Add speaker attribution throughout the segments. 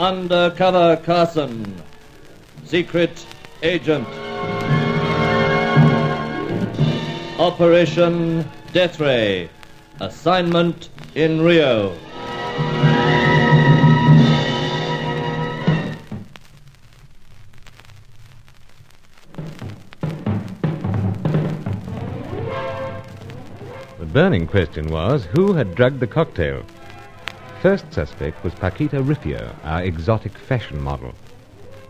Speaker 1: Undercover Carson, secret agent. Operation Death Ray, assignment in Rio.
Speaker 2: The burning question was, who had drugged the cocktail? First suspect was Paquita Rifio, our exotic fashion model.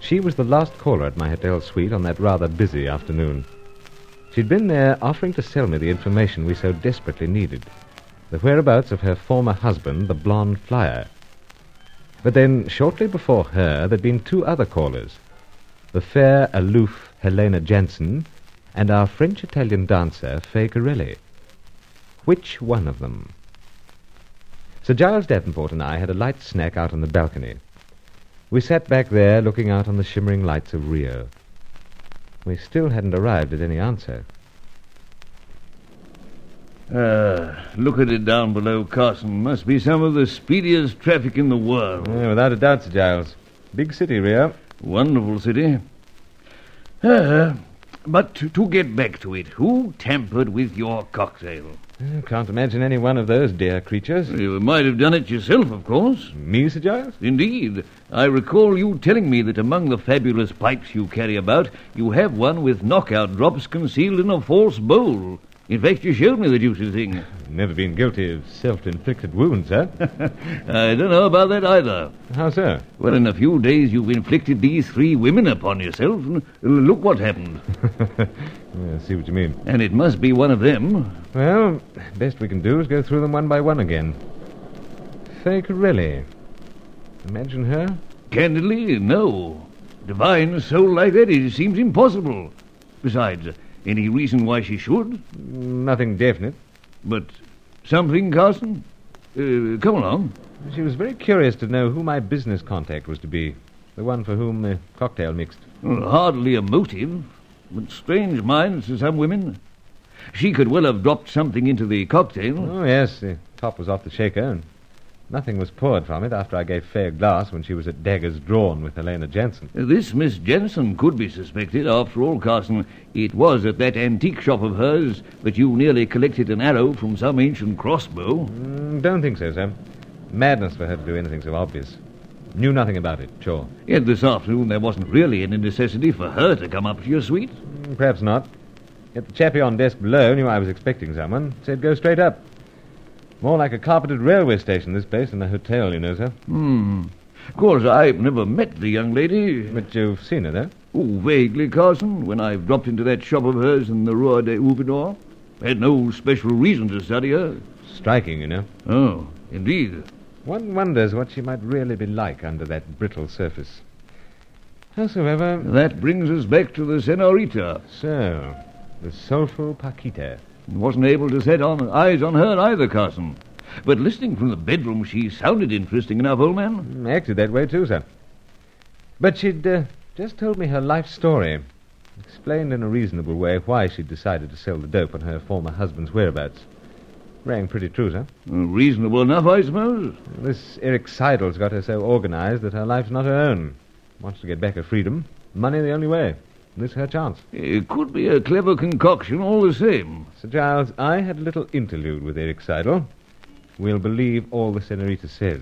Speaker 2: She was the last caller at my hotel suite on that rather busy afternoon. She'd been there offering to sell me the information we so desperately needed, the whereabouts of her former husband, the blonde flyer. But then, shortly before her, there'd been two other callers, the fair, aloof Helena Jansen and our French-Italian dancer, Fay Corelli. Which one of them? Sir Giles Davenport and I had a light snack out on the balcony. We sat back there looking out on the shimmering lights of Rio. We still hadn't arrived at any answer.
Speaker 3: Look at it down below, Carson. Must be some of the speediest traffic in the world.
Speaker 2: Yeah, without a doubt, Sir Giles. Big city, Rio.
Speaker 3: Wonderful city. But to get back to it, who tampered with your cocktail?
Speaker 2: Can't imagine any one of those dear creatures.
Speaker 3: You might have done it yourself, of course.
Speaker 2: Me, Sir Giles?
Speaker 3: Indeed. I recall you telling me that among the fabulous pipes you carry about, you have one with knockout drops concealed in a false bowl. In fact, you showed me the juicy thing.
Speaker 2: Never been guilty of self-inflicted wounds, sir.
Speaker 3: I don't know about that either.
Speaker 2: How so?
Speaker 3: Well, in a few days you've inflicted these 3 women upon yourself, and look what happened.
Speaker 2: I see what you mean.
Speaker 3: And it must be one of them.
Speaker 2: Well, best we can do is go through them one by one again. Fay Corelli. Imagine her?
Speaker 3: Candidly, no. Divine soul like that, it seems impossible. Besides, any reason why she should?
Speaker 2: Nothing definite.
Speaker 3: But something, Carson? Come along.
Speaker 2: She was very curious to know who my business contact was to be. The one for whom the cocktail mixed.
Speaker 3: Well, hardly a motive, but strange minds to some women. She could well have dropped something into the cocktail.
Speaker 2: Oh, yes, the top was off the shaker, and nothing was poured from it after I gave Fay a glass when she was at daggers drawn with Helena Jansen.
Speaker 3: This Miss Jansen could be suspected. After all, Carson, it was at that antique shop of hers that you nearly collected an arrow from some ancient crossbow.
Speaker 2: Don't think so, sir. Madness for her to do anything so obvious. Knew nothing about it, sure.
Speaker 3: Yet this afternoon there wasn't really any necessity for her to come up to your suite.
Speaker 2: Perhaps not. Yet the chappie on desk below knew I was expecting someone. Said go straight up. More like a carpeted railway station, this place, than a hotel, you know, sir.
Speaker 3: Of course, I've never met the young lady.
Speaker 2: But you've seen her, though?
Speaker 3: Oh, vaguely, Carson, when I've dropped into that shop of hers in the Rue des Ouvidors. Had no special reason to study her.
Speaker 2: Striking, you know.
Speaker 3: Oh, indeed.
Speaker 2: One wonders what she might really be like under that brittle surface. Howsoever...
Speaker 3: That brings us back to the senorita.
Speaker 2: So, the soulful Paquita.
Speaker 3: Wasn't able to set eyes on her either, Carson. But listening from the bedroom, she sounded interesting enough, old man.
Speaker 2: Acted that way, too, sir. But she'd just told me her life story. Explained in a reasonable way why she'd decided to sell the dope on her former husband's whereabouts. Rang pretty true, sir.
Speaker 3: Reasonable enough, I suppose.
Speaker 2: This Eric Seidel's got her so organized that her life's not her own. Wants to get back her freedom. Money the only way. This her chance.
Speaker 3: It could be a clever concoction all the same.
Speaker 2: Sir Giles, I had a little interlude with Eric Seidel. We'll believe all the senorita says.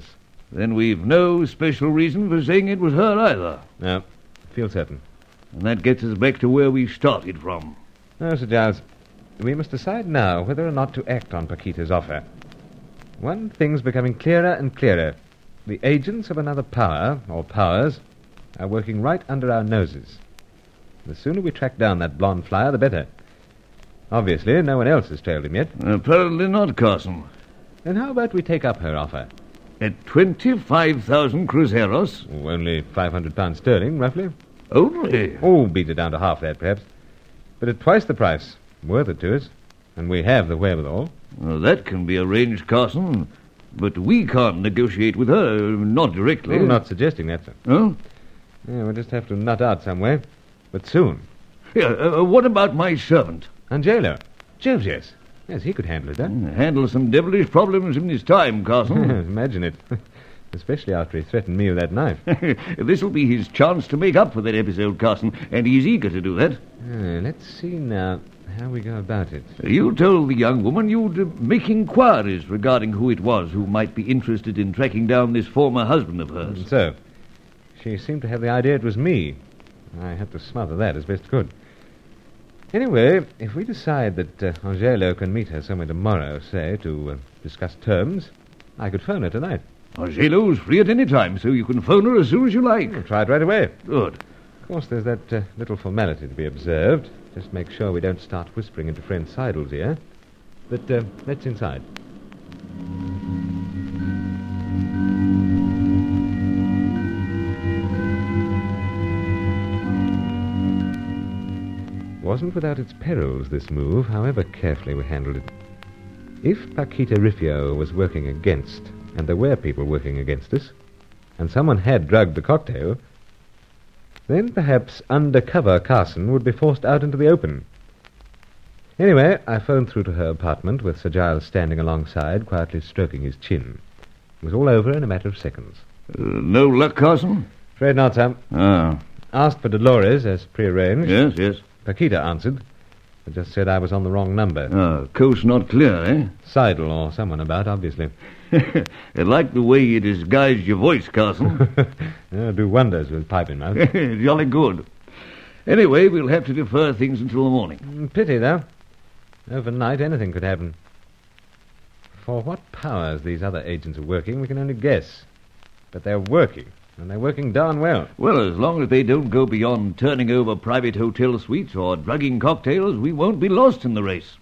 Speaker 3: Then we've no special reason for saying it was her either.
Speaker 2: No, feel certain.
Speaker 3: And that gets us back to where we started from.
Speaker 2: No, Sir Giles. We must decide now whether or not to act on Paquita's offer. One thing's becoming clearer and clearer. The agents of another power, or powers, are working right under our noses. The sooner we track down that blonde flyer, the better. Obviously, no one else has trailed him yet.
Speaker 3: Apparently not, Carson.
Speaker 2: Then how about we take up her offer?
Speaker 3: At 25,000 cruzeros?
Speaker 2: Only £500 sterling, roughly.
Speaker 3: Only?
Speaker 2: Oh, beat it down to half that, perhaps. But at twice the price. Worth it to us. And we have the wherewithal.
Speaker 3: Well, that can be arranged, Carson. But we can't negotiate with her, not directly.
Speaker 2: I'm not suggesting that, sir.
Speaker 3: Huh?
Speaker 2: Yeah, we'll just have to nut out some way. But soon.
Speaker 3: Yeah, what about my servant?
Speaker 2: Angelo. Joves, yes. Yes, he could handle it, huh?
Speaker 3: Handle some devilish problems in his time, Carson.
Speaker 2: Imagine it. especially after he threatened me with that knife.
Speaker 3: This'll be his chance to make up for that episode, Carson, and he's eager to do that.
Speaker 2: Let's see now how we go about it.
Speaker 3: You told the young woman you'd make inquiries regarding who it was who might be interested in tracking down this former husband of hers.
Speaker 2: And so, she seemed to have the idea it was me. I had to smother that as best could. Anyway, if we decide that Angelo can meet her somewhere tomorrow, say, to discuss terms, I could phone her tonight.
Speaker 3: Angelo's free at any time, so you can phone her as soon as you like.
Speaker 2: We'll try it right away.
Speaker 3: Good.
Speaker 2: Of course, there's that little formality to be observed. Just make sure we don't start whispering into friend Seidel's ear. But let's inside. Wasn't without its perils, this move, however carefully we handled it. If Paquita Rifio was working against, and there were people working against us, and someone had drugged the cocktail, then perhaps Undercover Carson would be forced out into the open. Anyway, I phoned through to her apartment with Sir Giles standing alongside, quietly stroking his chin. It was all over in a matter of seconds.
Speaker 3: No luck, Carson?
Speaker 2: Afraid not, Sam.
Speaker 3: Ah.
Speaker 2: Asked for Dolores, as prearranged.
Speaker 3: Yes.
Speaker 2: Paquita answered, but just said I was on the wrong number.
Speaker 3: Ah, coast not clear, eh?
Speaker 2: Seidel or someone about, obviously.
Speaker 3: I like the way you disguised your voice, Carson.
Speaker 2: Do wonders with pipe in mouth.
Speaker 3: Jolly good. Anyway, we'll have to defer things until the morning.
Speaker 2: Pity, though. Overnight, anything could happen. For what powers these other agents are working, we can only guess. But they're working, and they're working darn well.
Speaker 3: Well, as long as they don't go beyond turning over private hotel suites or drugging cocktails, we won't be lost in the race.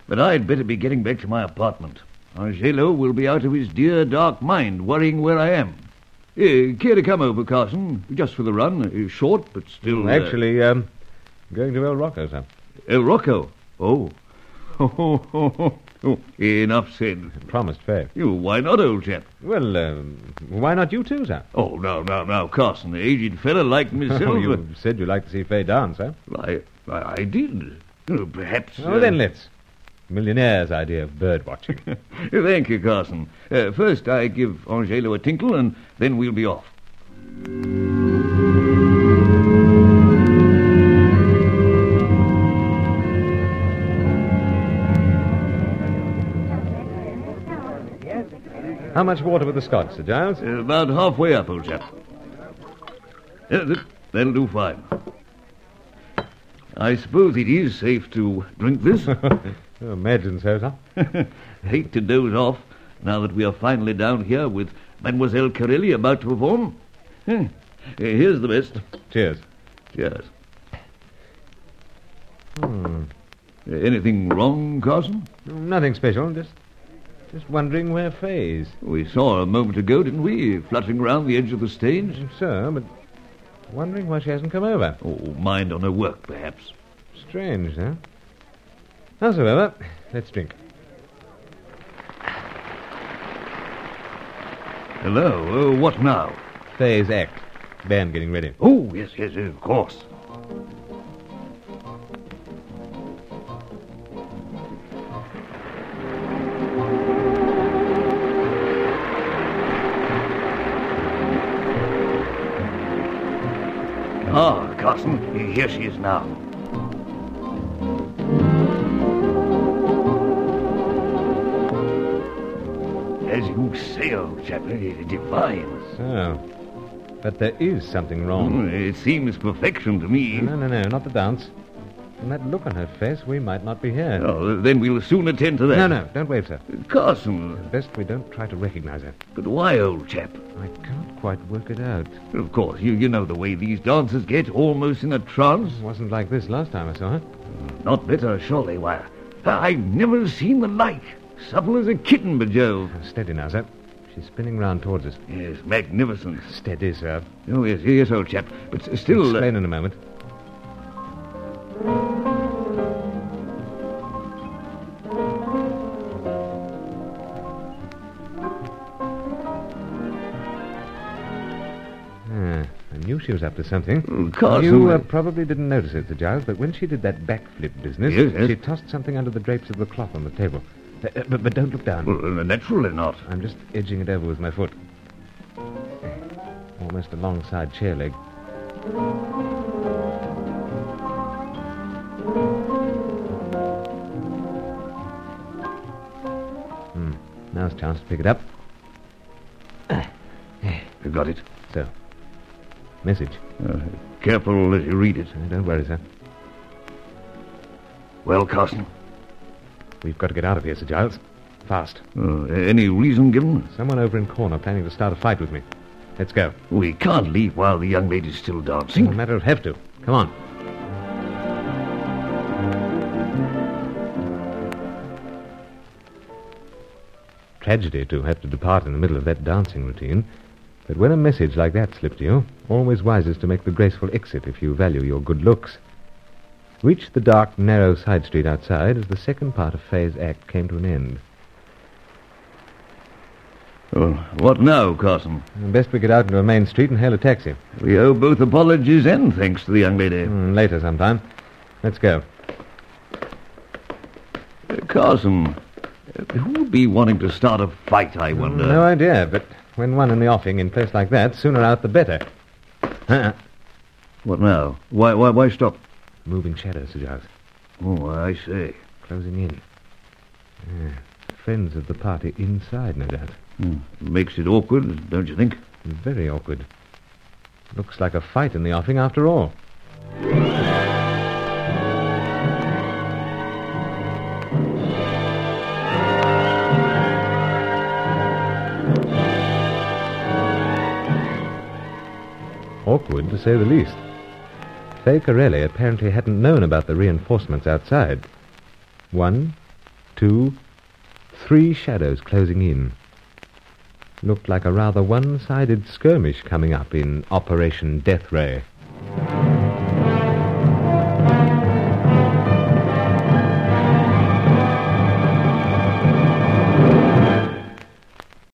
Speaker 3: But I'd better be getting back to my apartment. Angelo will be out of his dear dark mind worrying where I am. Care to come over, Carson? Just for the run. Short, but still...
Speaker 2: Actually, going to El Rocco, sir.
Speaker 3: El Rocco? Oh. Enough said.
Speaker 2: Promised fair.
Speaker 3: Why not, old chap?
Speaker 2: Well, why not you too, sir?
Speaker 3: Oh, no, Carson, the aged fella like myself...
Speaker 2: You said you like to see Faye dance, sir.
Speaker 3: I did. Perhaps...
Speaker 2: Oh, then let's. Millionaire's idea of bird watching.
Speaker 3: Thank you, Carson. First, I give Angelo a tinkle, and then we'll be off.
Speaker 2: How much water with the scotch, Sir Giles?
Speaker 3: About halfway up, old chap. That'll do fine. I suppose it is safe to drink this.
Speaker 2: Imagine so, sir.
Speaker 3: Hate to doze off now that we are finally down here with Mademoiselle Corelli about to perform. Here's the best.
Speaker 2: Cheers.
Speaker 3: Cheers. Anything wrong, Carson?
Speaker 2: Nothing special, just wondering where Faye is.
Speaker 3: We saw her a moment ago, didn't we? Fluttering around the edge of the stage.
Speaker 2: So, but wondering why she hasn't come over.
Speaker 3: Oh, mind on her work, perhaps.
Speaker 2: Strange, huh? Howsoever, let's drink.
Speaker 3: Hello, what now?
Speaker 2: Faye's act. Band getting ready.
Speaker 3: Oh, yes, of course. Ah, Carson, here she is now. As you say, old chap, divine.
Speaker 2: So, but there is something wrong.
Speaker 3: It seems perfection to me.
Speaker 2: No, not the dance. From that look on her face, we might not be here.
Speaker 3: Oh, then we'll soon attend to that.
Speaker 2: No, don't wave, sir.
Speaker 3: Carson.
Speaker 2: Best we don't try to recognize her.
Speaker 3: But why, old chap?
Speaker 2: I can't quite work it out.
Speaker 3: Of course, you know the way these dancers get, almost in a trance.
Speaker 2: It wasn't like this last time I saw her.
Speaker 3: Not better, surely. Why, I've never seen the like. Supple as a kitten, by Jove.
Speaker 2: Steady now, sir. She's spinning round towards us.
Speaker 3: Yes, magnificent.
Speaker 2: Steady, sir.
Speaker 3: Oh, yes, old chap. But still...
Speaker 2: Explain in a moment. I knew she was up to something.
Speaker 3: Carson...
Speaker 2: You probably didn't notice it, Sir Giles, but when she did that backflip business,
Speaker 3: Yes.
Speaker 2: she tossed something under the drapes of the cloth on the table. But don't look down.
Speaker 3: Well, naturally not.
Speaker 2: I'm just edging it over with my foot. almost alongside chair leg. Now's a chance to pick it up.
Speaker 3: You got it.
Speaker 2: So, message.
Speaker 3: Careful as you read it.
Speaker 2: Don't worry, sir.
Speaker 3: Well, Carson?
Speaker 2: We've got to get out of here, Sir Giles. Fast.
Speaker 3: Any reason given?
Speaker 2: Someone over in corner planning to start a fight with me. Let's go.
Speaker 3: We can't leave while the young lady's still dancing.
Speaker 2: No matter of have to. Come on. Tragedy to have to depart in the middle of that dancing routine. But when a message like that slipped you, always wisest to make the graceful exit if you value your good looks. Reached the dark, narrow side street outside as the second part of Faye's act came to an end.
Speaker 3: Well, what now, Carson?
Speaker 2: Best we get out into a main street and hail a taxi.
Speaker 3: We owe both apologies and thanks to the young lady.
Speaker 2: Later sometime. Let's go.
Speaker 3: Carson, who would be wanting to start a fight, I wonder?
Speaker 2: No idea, but when one in the offing in place like that, sooner out the better.
Speaker 3: What now? Why stop?
Speaker 2: Moving shadows, Sir Giles.
Speaker 3: Oh, I see.
Speaker 2: Closing in. Friends of the party inside, no doubt.
Speaker 3: Makes it awkward, don't you think?
Speaker 2: Very awkward. Looks like a fight in the offing after all. Awkward, to say the least. Faye Corelli apparently hadn't known about the reinforcements outside. 1, 2, 3 shadows closing in. Looked like a rather one-sided skirmish coming up in Operation Death Ray.